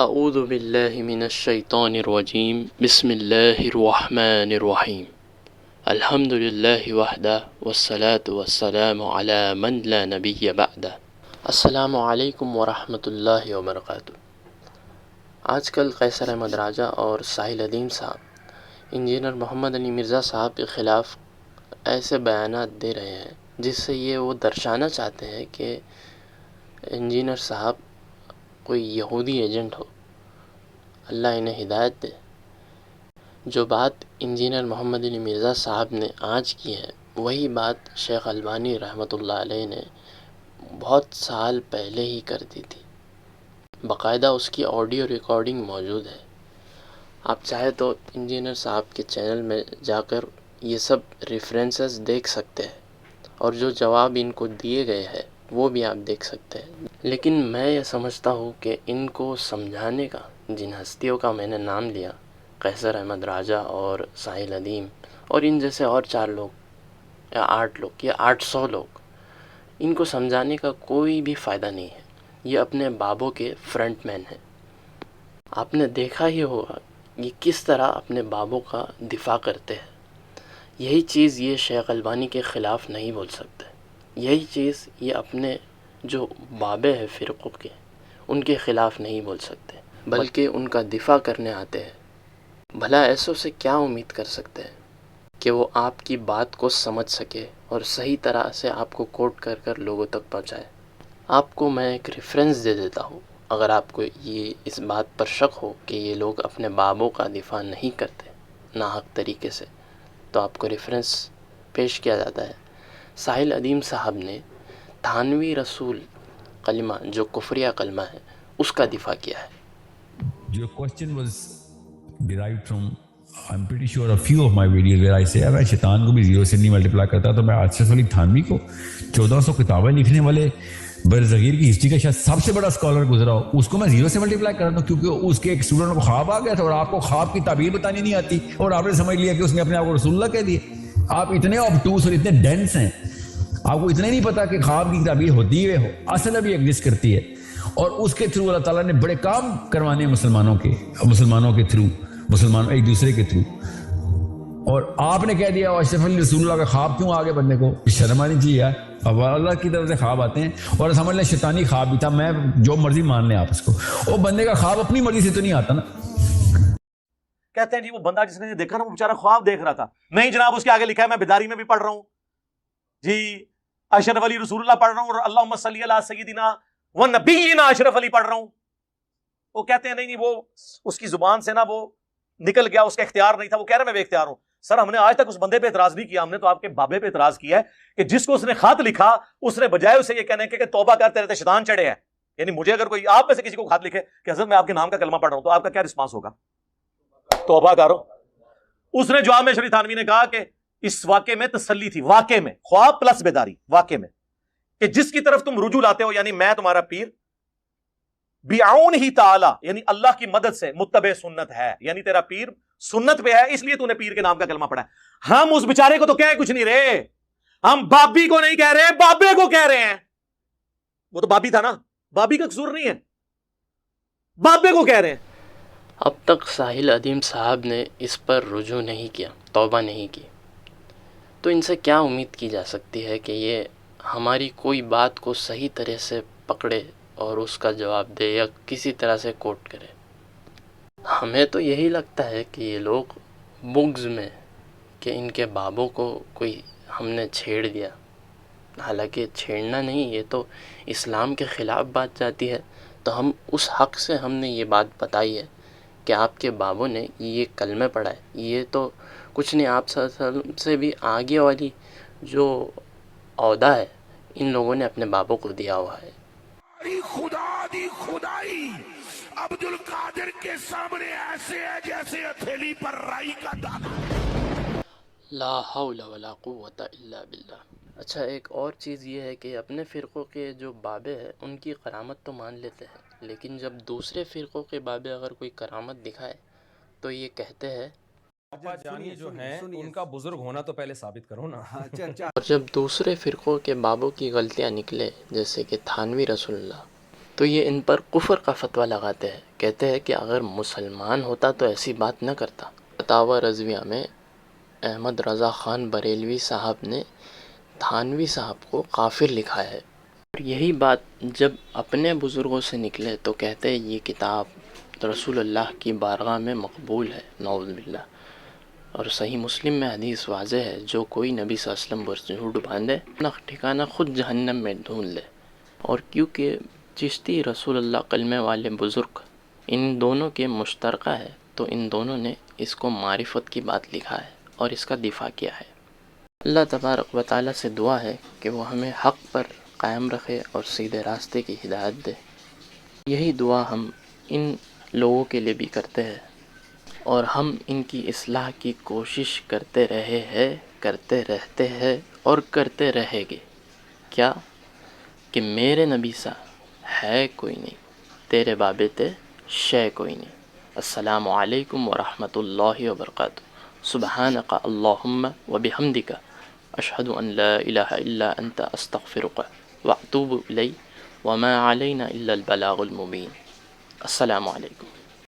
اعوذ باللہ من الشیطان الرجیم بسم اللہ الرحمن الرحیم الحمد للہ وحدہ والصلاة والسلام علی من لا نبی بعدہ۔ السلام علیکم ورحمۃ اللہ وبرکاتہ۔ آج کل قیصر احمد راجہ اور ساحل ادیم صاحب انجینئر محمد علی مرزا صاحب کے خلاف ایسے بیانات دے رہے ہیں جس سے یہ وہ درشانا چاہتے ہیں کہ انجینئر صاحب کوئی یہودی ایجنٹ ہو۔ اللہ انہیں ہدایت دے۔ جو بات انجینئر محمد علی مرزا صاحب نے آج کی ہے وہی بات شیخ البانی رحمۃ اللہ علیہ نے بہت سال پہلے ہی کر دی تھی۔ باقاعدہ اس کی آڈیو ریکارڈنگ موجود ہے۔ آپ چاہے تو انجینئر صاحب کے چینل میں جا کر یہ سب ریفرنسز دیکھ سکتے ہیں اور جو جواب ان کو دیے گئے ہیں وہ بھی آپ دیکھ سکتے ہیں۔ لیکن میں یہ سمجھتا ہوں کہ ان کو سمجھانے کا، جن ہستیوں کا میں نے نام لیا، قیصر احمد راجہ اور ساحل ادیم اور ان جیسے اور 4 لوگ یا 8 لوگ یا 800 لوگ، ان کو سمجھانے کا کوئی بھی فائدہ نہیں ہے۔ یہ اپنے بابوں کے فرنٹ مین ہیں۔ آپ نے دیکھا ہی ہوگا یہ کس طرح اپنے بابوں کا دفاع کرتے ہیں۔ یہی چیز یہ شیخ البانی کے خلاف نہیں بول سکتے۔ یہی چیز یہ اپنے جو بابے ہیں فرقوں کے ان کے خلاف نہیں بول سکتے، بلکہ ان کا دفاع کرنے آتے ہیں۔ بھلا ایسوں سے کیا امید کر سکتے ہیں کہ وہ آپ کی بات کو سمجھ سکے اور صحیح طرح سے آپ کو کوٹ کر کر لوگوں تک پہنچائے۔ آپ کو میں ایک ریفرنس دے دیتا ہوں، اگر آپ کو یہ اس بات پر شک ہو کہ یہ لوگ اپنے بابوں کا دفاع نہیں کرتے ناحق طریقے سے، تو آپ کو ریفرنس پیش کیا جاتا ہے۔ ساحل ادیم صاحب نے تھانوی رسول کلمہ جو کفریہ کلمہ ہے اس کا دفاع کیا ہے۔ Your question was derived from, I'm pretty sure, a few of my videos where I say میں شیطان کو بھی 0 سے نہیں ملٹیپلائی کرتا، تو میں اشرف علی تھانوی کو 1400 کتابیں لکھنے والے برصغیر کی ہسٹری کا شاید سب سے بڑا اسکالر گزرا ہو، اس کو میں 0 سے ملٹیپلائی کرتا ہوں کیونکہ اس کے ایک اسٹوڈنٹ کو خواب آ گیا تھا اور آپ کو خواب کی تعبیر بتانی نہیں آتی اور آپ نے سمجھ لیا کہ اس نے اپنے آپ کو رسول اللہ کہہ دیا۔ آپ اتنے آبٹوس اور اتنے ڈینس ہیں، آپ کو اتنا ہی نہیں پتا کہ خواب کی تعبیر ہوتی ہے، اصل میں بھی ایگزسٹ کرتی ہے، اور اس کے تھرو اللہ تعالیٰ نے بڑے کام کروانے ہیں مسلمانوں کے تھرو، مسلمان ایک دوسرے کے تھرو۔ اور آپ نے کہہ دیا اشرف علی رسول اللہ کا خواب کیوں آگے بندے کو؟ شرم آنی چاہیے یار۔ اب اللہ کی طرف سے خواب آتے ہیں اور سمجھ لیں شیطانی خواب بھی تھا، میں جو مرضی مان لیں آپ اس کو، وہ بندے کا خواب اپنی مرضی سے تو نہیں آتا نا۔ کہتے ہیں جی وہ بندہ جس نے دیکھا نا وہ بیچارہ خواب دیکھ رہا تھا، نہیں جناب اس کے آگے لکھا ہے، میں بیداری میں بھی پڑھ رہا ہوں جی اشرف علی رسول اللہ پڑھ رہا ہوں اور اللہم صلی علی سیدنا و نبینا اشرف علی پڑھ رہا ہوں۔ وہ کہتے ہیں نہیں وہ اس کی زبان سے نا وہ نکل گیا، اس کا اختیار نہیں تھا، وہ کہہ رہا میں بے اختیار ہوں۔ سر ہم نے آج تک اس بندے پہ اعتراض نہیں کیا، ہم نے تو آپ کے بابے پہ اعتراض کیا ہے کہ جس کو اس نے خط لکھا اس نے بجائے اسے یہ کہنے کہ توبہ کر تیرے تے شیطان چڑھے ہیں، یعنی مجھے اگر کوئی آپ میں سے کسی کو خط لکھے کہ حضرت میں آپ کے نام کا کلمہ پڑھ رہا ہوں تو آپ کا کیا رسپانس ہوگا؟ توبہ کرو۔ اس نے جواب میں شریف تھانوی نے کہا کہ اس واقعے میں تسلی تھی، واقعے میں خواب پلس بیداری، واقعے میں کہ جس کی طرف تم رجوع لاتے ہو، یعنی میں تمہارا پیر بیعون ہی تعالی، یعنی اللہ کی مدد سے متبع سنت ہے، یعنی تیرا پیر سنت پہ ہے اس لیے تو نے پیر کے نام کا کلمہ پڑھا ہے۔ ہم اس بیچارے کو تو کہہ کچھ نہیں رہے، ہم بابی کو نہیں کہہ رہے، بابے کو کہہ رہے ہیں۔ وہ تو بابی تھا نا، بابی کا قصور نہیں ہے، بابے کو کہہ رہے ہیں۔ اب تک ساحل ادیم صاحب نے اس پر رجوع نہیں کیا، توبہ نہیں کی، تو ان سے کیا امید کی جا سکتی ہے کہ یہ ہماری کوئی بات کو صحیح طرح سے پکڑے اور اس کا جواب دے یا کسی طرح سے کوٹ کرے؟ ہمیں تو یہی لگتا ہے کہ یہ لوگ بغض میں کہ ان کے بابوں کو کوئی ہم نے چھیڑ دیا، حالانکہ چھیڑنا نہیں، یہ تو اسلام کے خلاف بات جاتی ہے، تو ہم اس حق سے ہم نے یہ بات بتائی ہے کہ آپ کے بابوں نے یہ کلمہ پڑھا ہے، یہ تو کچھ نہیں، آپ صلی اللہ علیہ وسلم سے بھی آگے والی جو عہدہ ہے ان لوگوں نے اپنے بابوں کو دیا ہوا ہے۔ خدا دی خدائی عبد القادر کے سامنے ایسے ہے جیسے ہتھیلی پر رائی کا دانا۔ لا حول ولا قوت الا باللہ۔ اچھا ایک اور چیز یہ ہے کہ اپنے فرقوں کے جو بابے ہیں ان کی کرامت تو مان لیتے ہیں، لیکن جب دوسرے فرقوں کے بابے اگر کوئی کرامت دکھائے تو یہ کہتے ہیں ابا جانی جو ہیں ان کا بزرگ ہونا تو پہلے ثابت کرو نا۔ اور جب دوسرے فرقوں کے بابوں کی غلطیاں نکلے جیسے کہ تھانوی رسول اللہ، تو یہ ان پر کفر کا فتویٰ لگاتے ہیں کہتے ہیں کہ اگر مسلمان ہوتا تو ایسی بات نہ کرتا۔ فتاوی رضویہ میں احمد رضا خان بریلوی صاحب نے تھانوی صاحب کو کافر لکھا ہے، اور یہی بات جب اپنے بزرگوں سے نکلے تو کہتے ہیں یہ کتاب رسول اللہ کی بارگاہ میں مقبول ہے، نعوذ باللہ۔ اور صحیح مسلم میں حدیث واضح ہے، جو کوئی نبی صلی اللہ علیہ وسلم پر جھوٹ باندھے اپنا ٹھکانہ خود جہنم میں ڈھونڈ لے۔ اور کیونکہ چشتی رسول اللہ کلمے والے بزرگ ان دونوں کے مشترکہ ہے، تو ان دونوں نے اس کو معرفت کی بات لکھا ہے اور اس کا دفاع کیا ہے۔ اللہ تبارک و تعالیٰ سے دعا ہے کہ وہ ہمیں حق پر قائم رکھے اور سیدھے راستے کی ہدایت دے۔ یہی دعا ہم ان لوگوں کے لیے بھی کرتے ہیں، اور ہم ان کی اصلاح کی کوشش کرتے رہے ہیں، کرتے رہتے ہیں اور کرتے رہیں گے۔ کیا کہ میرے نبی سا ہے کوئی نہیں، تیرے بابے شے کوئی نہیں۔ السلام علیکم ورحمۃ اللہ وبرکاتہ۔ سبحانک اللہم وبحمدک، اشہد ان لا الہ الا انت، استغفرک واتوب الیک، وما علینا الا البلاغ المبین۔ السلام علیکم۔